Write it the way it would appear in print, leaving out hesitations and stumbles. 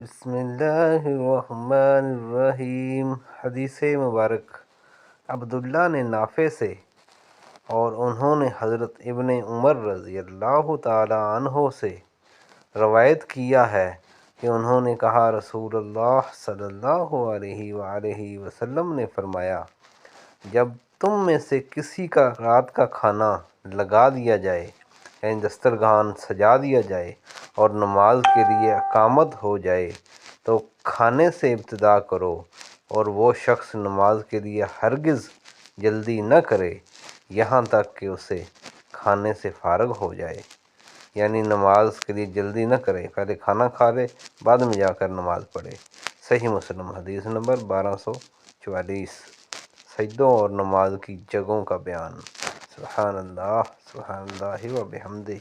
بسم اللہ الرحمن الرحیم۔ حدیث مبارک عبداللہ نے نافع سے اور انہوں نے حضرت ابن عمر رضی اللہ تعالی عنہ سے روایت کیا ہے کہ انہوں نے کہا، رسول اللہ صلی اللہ علیہ وآلہ وسلم نے فرمایا، جب تم میں سے کسی کا رات کا کھانا لگا دیا جائے، یعنی دسترخوان سجا دیا جائے اور نماز کے لیے اقامت ہو جائے تو کھانے سے ابتدا کرو، اور وہ شخص نماز کے لیے ہرگز جلدی نہ کرے یہاں تک کہ اسے کھانے سے فارغ ہو جائے۔ یعنی نماز کے لیے جلدی نہ کرے، پہلے کھانا کھا لے، بعد میں جا کر نماز پڑھے۔ صحیح مسلم حدیث نمبر 1244۔ سجدوں اور نماز کی جگہوں کا بیان۔ سبحان اللہ و بحمدہ۔